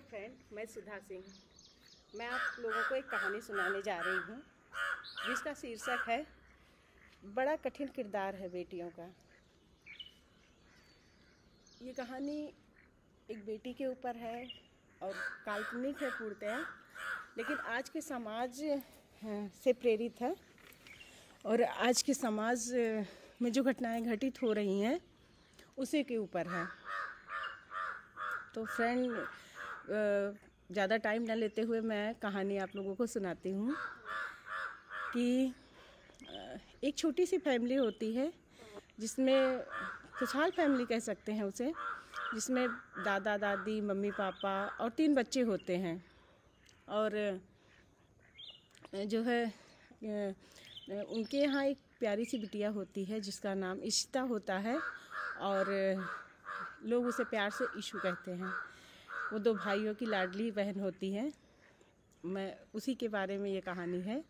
Friend, मैं सुधा सिंह। मैं आप लोगों को एक कहानी सुनाने जा रही हूँ जिसका शीर्षक है बड़ा कठिन किरदार है बेटियों का। ये कहानी एक बेटी के ऊपर है और काल्पनिक है पूर्णतः, लेकिन आज के समाज से प्रेरित है और आज के समाज में जो घटनाएं घटित हो रही हैं उसी के ऊपर है। तो फ्रेंड, ज़्यादा टाइम न लेते हुए मैं कहानी आप लोगों को सुनाती हूँ कि एक छोटी सी फैमिली होती है जिसमें खुशहाल फैमिली कह सकते हैं उसे, जिसमें दादा दादी, मम्मी पापा और 3 बच्चे होते हैं। और जो है उनके यहाँ एक प्यारी सी बिटिया होती है जिसका नाम इशिता होता है और लोग उसे प्यार से ईशु कहते हैं। वो 2 भाइयों की लाडली बहन होती है। मैं उसी के बारे में ये कहानी है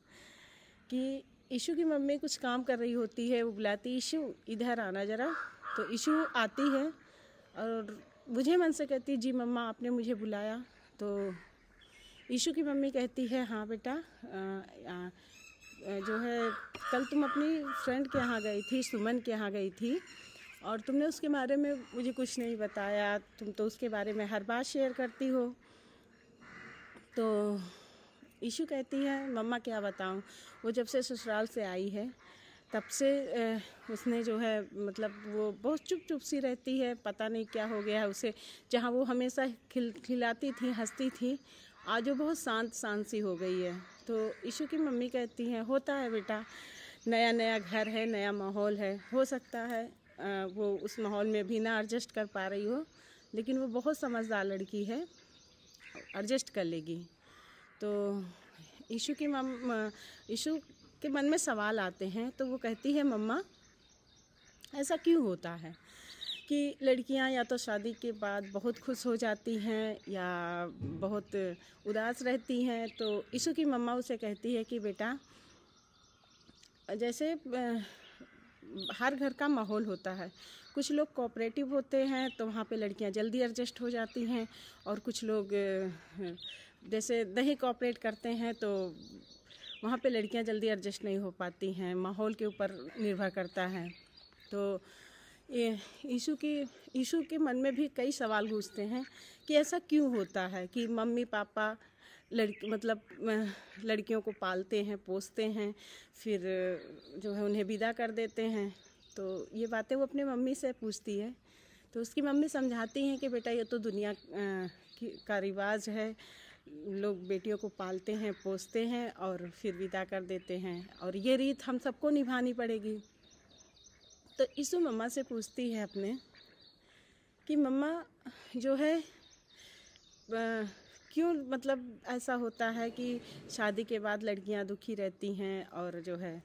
कि ईशु की मम्मी कुछ काम कर रही होती है। वो बुलाती, ईशु इधर आना ज़रा। तो ईशु आती है और मुझे मन से कहती, जी मम्मा आपने मुझे बुलाया। तो ईशु की मम्मी कहती है, हाँ बेटा, जो है कल तुम अपनी फ्रेंड के यहाँ गई थी, सुमन के यहाँ गई थी और तुमने उसके बारे में मुझे कुछ नहीं बताया। तुम तो उसके बारे में हर बात शेयर करती हो। तो ईशु कहती है, मम्मा क्या बताऊं, वो जब से ससुराल से आई है तब से उसने जो है मतलब वो बहुत चुप सी रहती है। पता नहीं क्या हो गया है उसे। जहाँ वो हमेशा खिलाती थी, हंसती थी, आज वो बहुत शांत सी हो गई है। तो ईशु की मम्मी कहती हैं, होता है बेटा, नया घर है, नया माहौल है, हो सकता है वो उस माहौल में भी ना एडजस्ट कर पा रही हो, लेकिन वो बहुत समझदार लड़की है, एडजस्ट कर लेगी। तो ईशु के मन में सवाल आते हैं। तो वो कहती है, मम्मा ऐसा क्यों होता है कि लड़कियां या तो शादी के बाद बहुत खुश हो जाती हैं या बहुत उदास रहती हैं। तो ईशु की मम्मा उसे कहती है कि बेटा, जैसे हर घर का माहौल होता है। कुछ लोग कोऑपरेटिव होते हैं तो वहाँ पे लड़कियाँ जल्दी एडजस्ट हो जाती हैं, और कुछ लोग जैसे नहीं कोऑपरेट करते हैं तो वहाँ पे लड़कियाँ जल्दी एडजस्ट नहीं हो पाती हैं। माहौल के ऊपर निर्भर करता है। तो ईशु के मन में भी कई सवाल गूंजते हैं कि ऐसा क्यों होता है कि मम्मी पापा लड़कियों को पालते हैं, पोसते हैं, फिर जो है उन्हें विदा कर देते हैं। तो ये बातें वो अपने मम्मी से पूछती है। तो उसकी मम्मी समझाती हैं कि बेटा, ये तो दुनिया का रिवाज है, लोग बेटियों को पालते हैं, पोसते हैं और फिर विदा कर देते हैं, और ये रीत हम सबको निभानी पड़ेगी। तो ईशु मम्मा से पूछती है अपने कि मम्मा जो है क्यों मतलब ऐसा होता है कि शादी के बाद लड़कियां दुखी रहती हैं और जो है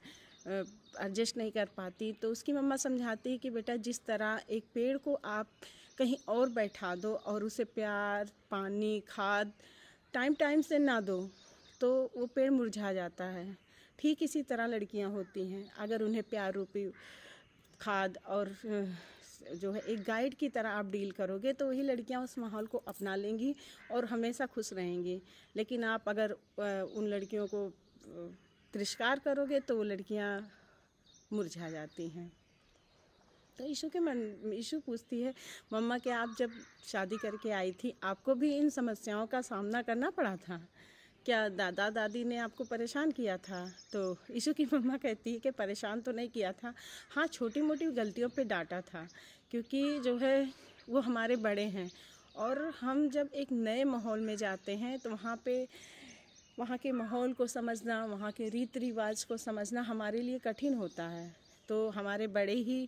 एडजस्ट नहीं कर पाती। तो उसकी मम्मा समझाती है कि बेटा, जिस तरह एक पेड़ को आप कहीं और बैठा दो और उसे प्यार, पानी, खाद टाइम से ना दो तो वो पेड़ मुरझा जाता है। ठीक इसी तरह लड़कियां होती हैं। अगर उन्हें प्यार रूपी खाद और जो है एक गाइड की तरह आप डील करोगे तो वही लड़कियां उस माहौल को अपना लेंगी और हमेशा खुश रहेंगी। लेकिन आप अगर उन लड़कियों को तिरस्कार करोगे तो वो लड़कियां मुरझा जाती हैं। तो ईशु पूछती है, मम्मा क्या आप जब शादी करके आई थी आपको भी इन समस्याओं का सामना करना पड़ा था? क्या दादा दादी ने आपको परेशान किया था? तो ईशु की मम्मा कहती है कि परेशान तो नहीं किया था, हाँ छोटी मोटी गलतियों पे डांटा था, क्योंकि जो है वो हमारे बड़े हैं और हम जब एक नए माहौल में जाते हैं तो वहाँ के माहौल को समझना, वहाँ के रीति रिवाज को समझना हमारे लिए कठिन होता है। तो हमारे बड़े ही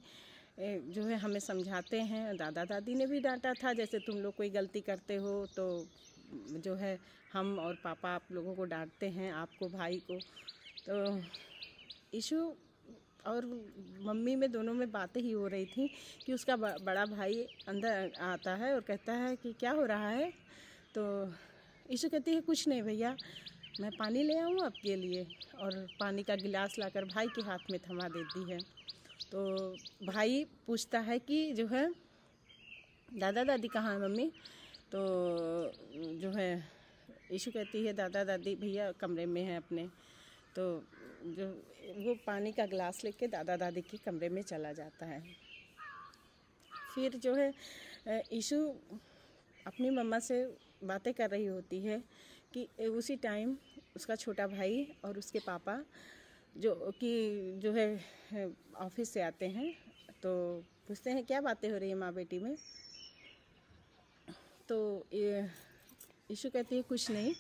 जो है हमें समझाते हैं। दादा दादी ने भी डांटा था, जैसे तुम लोग कोई गलती करते हो तो जो है हम और पापा आप लोगों को डांटते हैं, आपको, भाई को। तो ईशु और मम्मी में दोनों में बातें ही हो रही थी कि उसका बड़ा भाई अंदर आता है और कहता है कि क्या हो रहा है? तो ईशु कहती है, कुछ नहीं भैया, मैं पानी ले आऊँ आपके लिए, और पानी का गिलास लाकर भाई के हाथ में थमा देती है। तो भाई पूछता है कि जो है दादा दादी कहाँ है मम्मी? तो जो है ईशु कहती है दादा दादी भैया कमरे में हैं अपने, तो जो वो पानी का गिलास लेके दादा दादी के कमरे में चला जाता है। फिर जो है ईशु अपनी मम्मा से बातें कर रही होती है कि उसी टाइम उसका छोटा भाई और उसके पापा जो है ऑफिस से आते हैं, तो पूछते हैं क्या बातें हो रही है माँ बेटी में। तो ईशु कहती है कुछ नहीं।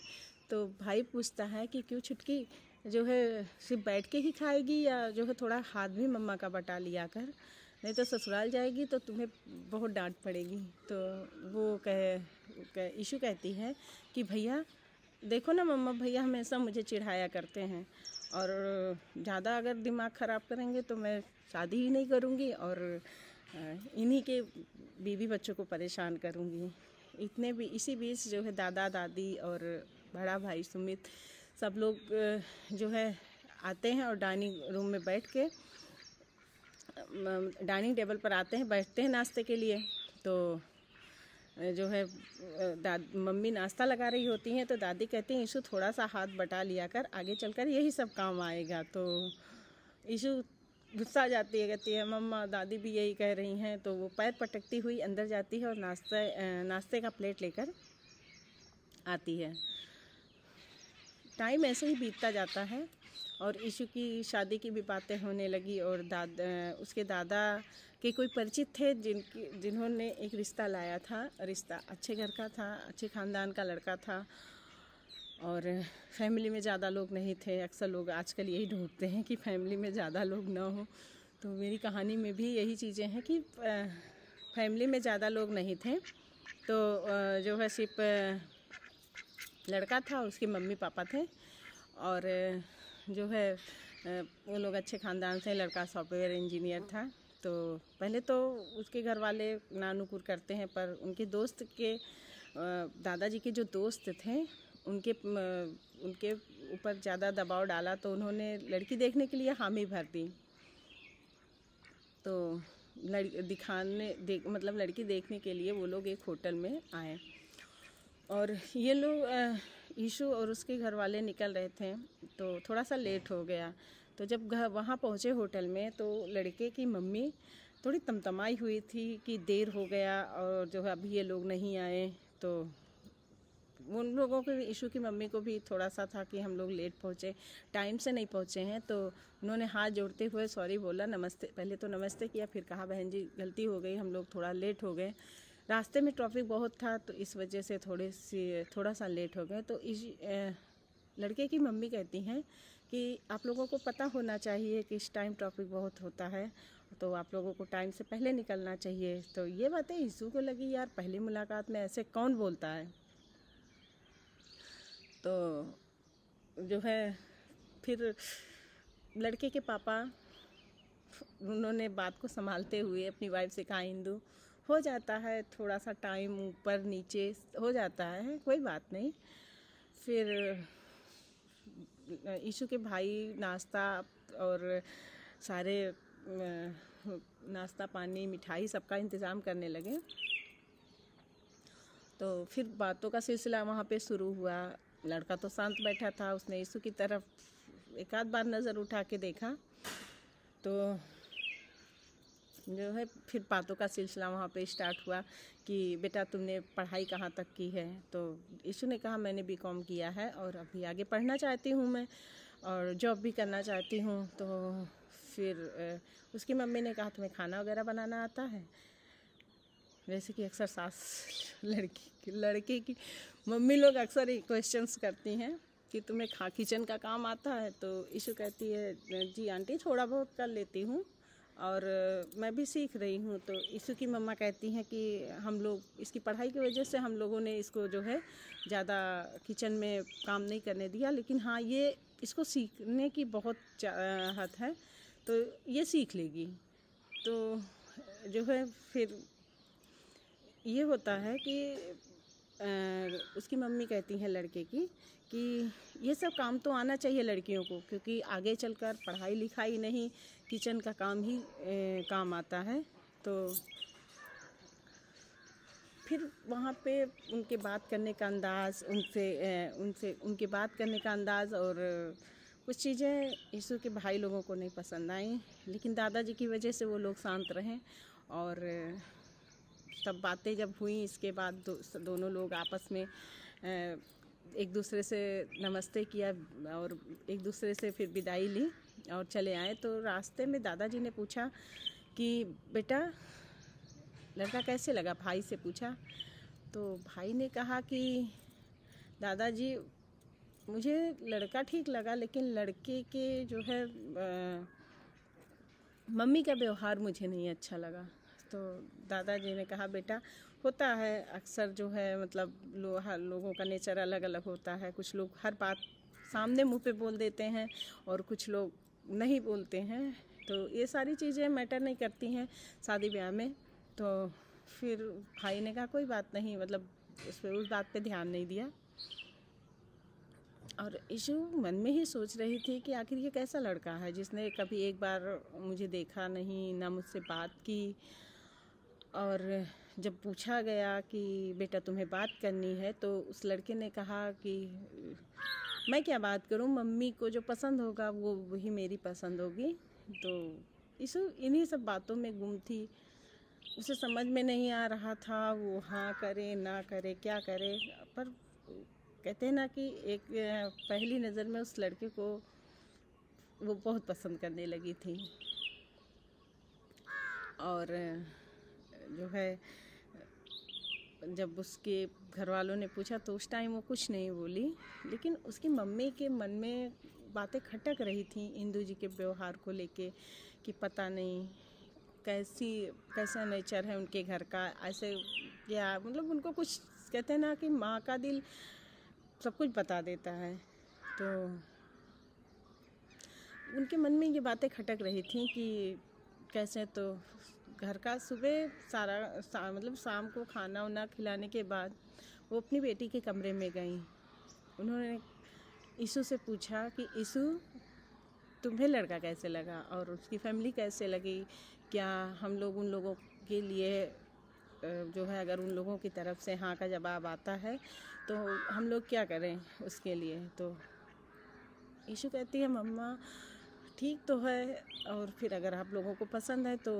तो भाई पूछता है कि क्यों छुटकी जो है सिर्फ बैठ के ही खाएगी, या जो है थोड़ा हाथ भी मम्मा का बटा लिया कर, नहीं तो ससुराल जाएगी तो तुम्हें बहुत डांट पड़ेगी। तो वो ईशु कहती है कि भैया देखो ना मम्मा भैया हमेशा मुझे चिढ़ाया करते हैं, और ज़्यादा अगर दिमाग ख़राब करेंगे तो मैं शादी ही नहीं करूँगी और इन्हीं के बीवी बच्चों को परेशान करूँगी। इसी बीच जो है दादा दादी और बड़ा भाई सुमित सब लोग जो है आते हैं और डाइनिंग रूम में बैठ के डाइनिंग टेबल पर आते हैं, बैठते हैं नाश्ते के लिए। तो जो है मम्मी नाश्ता लगा रही होती हैं, तो दादी कहती हैं ईशु थोड़ा सा हाथ बटा लिया कर, आगे चलकर यही सब काम आएगा। तो ईशु गुस्सा आ जाती है, कहती है मम्मा दादी भी यही कह रही हैं। तो वो पैर पटकती हुई अंदर जाती है और नाश्ते का प्लेट लेकर आती है। टाइम ऐसे ही बीतता जाता है और ईशु की शादी की भी बातें होने लगी, और उसके दादा के कोई परिचित थे जिन्होंने एक रिश्ता लाया था। रिश्ता अच्छे घर का था, अच्छे ख़ानदान का लड़का था, और फैमिली में ज़्यादा लोग नहीं थे। अक्सर लोग आजकल यही ढूंढते हैं कि फैमिली में ज़्यादा लोग ना हो। तो मेरी कहानी में भी यही चीज़ें हैं कि फैमिली में ज़्यादा लोग नहीं थे। तो जो है सिर्फ लड़का था, उसके मम्मी पापा थे, और जो है वो लोग अच्छे ख़ानदान से, लड़का सॉफ्टवेयर इंजीनियर था। तो पहले तो उसके घर वाले नानुकुर करते हैं, पर उनके दोस्त के दादाजी के जो दोस्त थे उनके ऊपर ज़्यादा दबाव डाला, तो उन्होंने लड़की देखने के लिए हामी भर दी। तो मतलब लड़की देखने के लिए वो लोग एक होटल में आए, और ये लोग ईशु और उसके घर वाले निकल रहे थे, तो थोड़ा सा लेट हो गया। तो जब वहाँ पहुँचे होटल में, तो लड़के की मम्मी थोड़ी तमतमाई हुई थी कि देर हो गया और जो है अभी ये लोग नहीं आए। तो उन लोगों को, ईशु की मम्मी को भी थोड़ा सा था कि हम लोग लेट पहुँचे, टाइम से नहीं पहुँचे हैं। तो उन्होंने हाथ जोड़ते हुए सॉरी बोला, नमस्ते, पहले तो नमस्ते किया, फिर कहा बहन जी गलती हो गई, हम लोग थोड़ा लेट हो गए, रास्ते में ट्रैफिक बहुत था तो इस वजह से थोड़ा सा लेट हो गए। तो लड़के की मम्मी कहती हैं कि आप लोगों को पता होना चाहिए कि इस टाइम ट्रैफिक बहुत होता है, तो आप लोगों को टाइम से पहले निकलना चाहिए। तो ये बातें ईशु को लगी यार पहली मुलाकात में ऐसे कौन बोलता है। तो जो है फिर लड़के के पापा उन्होंने बात को संभालते हुए अपनी वाइफ से कहा, इंदु हो जाता है, थोड़ा सा टाइम ऊपर नीचे हो जाता है, कोई बात नहीं। फिर ईशु के भाई नाश्ता और सारे नाश्ता पानी मिठाई सबका इंतज़ाम करने लगे। तो फिर बातों का सिलसिला वहाँ पे शुरू हुआ। लड़का तो शांत बैठा था, उसने ईशु की तरफ एक आध बार नज़र उठा के देखा। तो जो है फिर बातों का सिलसिला वहाँ पे स्टार्ट हुआ कि बेटा तुमने पढ़ाई कहाँ तक की है। तो ईशु ने कहा मैंने बीकॉम किया है और अभी आगे पढ़ना चाहती हूँ मैं, और जॉब भी करना चाहती हूँ। तो फिर उसकी मम्मी ने कहा तुम्हें खाना वगैरह बनाना आता है। वैसे कि अक्सर सास लड़के की मम्मी लोग अक्सर ही क्वेश्चंस करती हैं कि तुम्हें किचन का काम आता है। तो ईशु कहती है जी आंटी थोड़ा बहुत कर लेती हूँ और मैं भी सीख रही हूँ। तो ईशु की मम्मा कहती हैं कि हम लोग इसकी पढ़ाई की वजह से हम लोगों ने इसको जो है ज़्यादा किचन में काम नहीं करने दिया, लेकिन हाँ ये इसको सीखने की बहुत चाहत है तो ये सीख लेगी। तो जो है फिर ये होता है कि उसकी मम्मी कहती हैं लड़के की कि ये सब काम तो आना चाहिए लड़कियों को, क्योंकि आगे चलकर पढ़ाई लिखाई नहीं किचन का काम ही काम आता है। तो फिर वहाँ पे उनके बात करने का अंदाज़, उनके बात करने का अंदाज़ और कुछ चीज़ें यीशु के भाई लोगों को नहीं पसंद आई, लेकिन दादाजी की वजह से वो लोग शांत रहें। और सब बातें जब हुई, इसके बाद दोनों लोग आपस में एक दूसरे से नमस्ते किया और एक दूसरे से फिर विदाई ली और चले आए। तो रास्ते में दादाजी ने पूछा कि बेटा लड़का कैसे लगा, भाई से पूछा। तो भाई ने कहा कि दादाजी मुझे लड़का ठीक लगा, लेकिन लड़के के जो है मम्मी का व्यवहार मुझे नहीं अच्छा लगा। तो दादाजी ने कहा बेटा होता है अक्सर जो है, मतलब लोगों का नेचर अलग अलग होता है। कुछ लोग हर बात सामने मुंह पे बोल देते हैं और कुछ लोग नहीं बोलते हैं। तो ये सारी चीज़ें मैटर नहीं करती हैं शादी ब्याह में। तो फिर भाई ने कहा कोई बात नहीं, मतलब उस बात पे ध्यान नहीं दिया। और यीशु मन में ही सोच रही थी कि आखिर ये कैसा लड़का है जिसने कभी एक बार मुझे देखा नहीं, ना मुझसे बात की। और जब पूछा गया कि बेटा तुम्हें बात करनी है, तो उस लड़के ने कहा कि मैं क्या बात करूं, मम्मी को जो पसंद होगा वो वही मेरी पसंद होगी। तो यीशु इन्हीं सब बातों में गुम थी। उसे समझ में नहीं आ रहा था वो हाँ करे ना करे, क्या करे। पर कहते हैं ना कि एक पहली नज़र में उस लड़के को वो बहुत पसंद करने लगी थी। और जो है जब उसके घर वालों ने पूछा तो उस टाइम वो कुछ नहीं बोली, लेकिन उसकी मम्मी के मन में बातें खटक रही थी इंदू जी के व्यवहार को लेके कि पता नहीं कैसा नेचर है उनके घर का, ऐसे क्या, मतलब उनको कुछ कहते हैं ना कि माँ का दिल सब कुछ बता देता है। तो उनके मन में ये बातें खटक रही थी कि कैसे, तो घर का सुबह मतलब शाम को खाना वाना खिलाने के बाद वो अपनी बेटी के कमरे में गई। उन्होंने यीशु से पूछा कि यीशु तुम्हें लड़का कैसे लगा और उसकी फैमिली कैसे लगी, क्या हम लोग उन लोगों के लिए जो है अगर उन लोगों की तरफ से हाँ का जवाब आता है तो हम लोग क्या करें उसके लिए। तो यीशु कहती है मम्मा ठीक तो है, और फिर अगर आप लोगों को पसंद है तो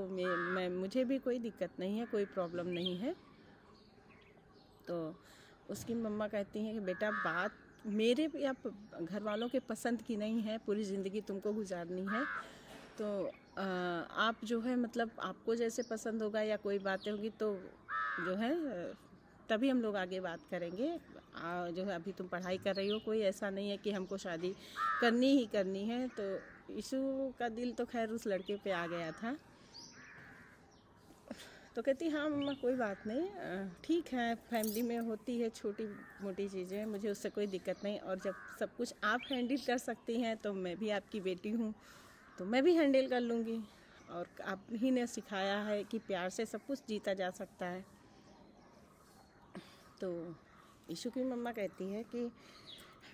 मुझे भी कोई दिक्कत नहीं है, कोई प्रॉब्लम नहीं है। तो उसकी मम्मा कहती हैं कि बेटा बात मेरे या घर वालों के पसंद की नहीं है, पूरी ज़िंदगी तुमको गुजारनी है। तो आप जो है मतलब आपको जैसे पसंद होगा या कोई बातें होगी तो जो है तभी हम लोग आगे बात करेंगे। जो है अभी तुम पढ़ाई कर रही हो, कोई ऐसा नहीं है कि हमको शादी करनी ही करनी है। तो यीशु का दिल तो खैर उस लड़के पे आ गया था। तो कहती हाँ मम्मा कोई बात नहीं, ठीक है, फैमिली में होती है छोटी मोटी चीज़ें, मुझे उससे कोई दिक्कत नहीं। और जब सब कुछ आप हैंडल कर सकती हैं तो मैं भी आपकी बेटी हूँ, तो मैं भी हैंडल कर लूँगी। और आप ही ने सिखाया है कि प्यार से सब कुछ जीता जा सकता है। तो यीशु की मम्मा कहती है कि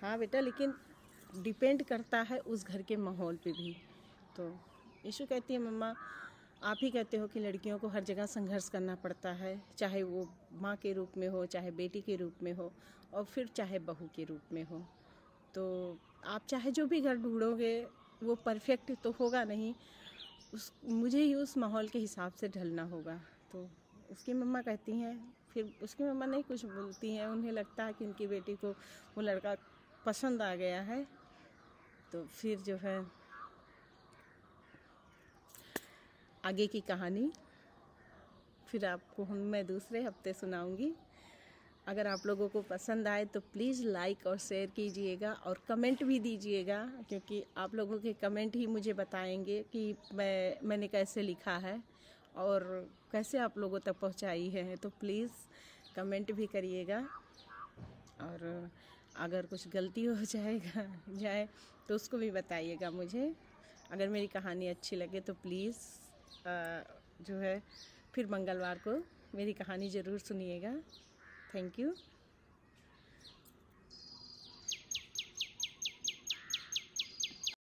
हाँ बेटा, लेकिन डिपेंड करता है उस घर के माहौल पे भी। तो यीशु कहती है मम्मा आप ही कहते हो कि लड़कियों को हर जगह संघर्ष करना पड़ता है, चाहे वो माँ के रूप में हो, चाहे बेटी के रूप में हो, और फिर चाहे बहू के रूप में हो। तो आप चाहे जो भी घर ढूंढोगे वो परफेक्ट तो होगा नहीं, मुझे ही उस माहौल के हिसाब से ढलना होगा। तो उसकी मम्मा कहती हैं, फिर उसकी मम्मा नहीं कुछ बोलती हैं, उन्हें लगता है कि उनकी बेटी को वो लड़का पसंद आ गया है। तो फिर जो है आगे की कहानी फिर आपको मैं दूसरे हफ्ते सुनाऊंगी। अगर आप लोगों को पसंद आए तो प्लीज़ लाइक और शेयर कीजिएगा और कमेंट भी दीजिएगा, क्योंकि आप लोगों के कमेंट ही मुझे बताएंगे कि मैंने कैसे लिखा है और कैसे आप लोगों तक पहुंचाई है। तो प्लीज़ कमेंट भी करिएगा। और अगर कुछ गलती हो जाए तो उसको भी बताइएगा मुझे। अगर मेरी कहानी अच्छी लगे तो प्लीज़ जो है फिर मंगलवार को मेरी कहानी ज़रूर सुनिएगा। Thank you.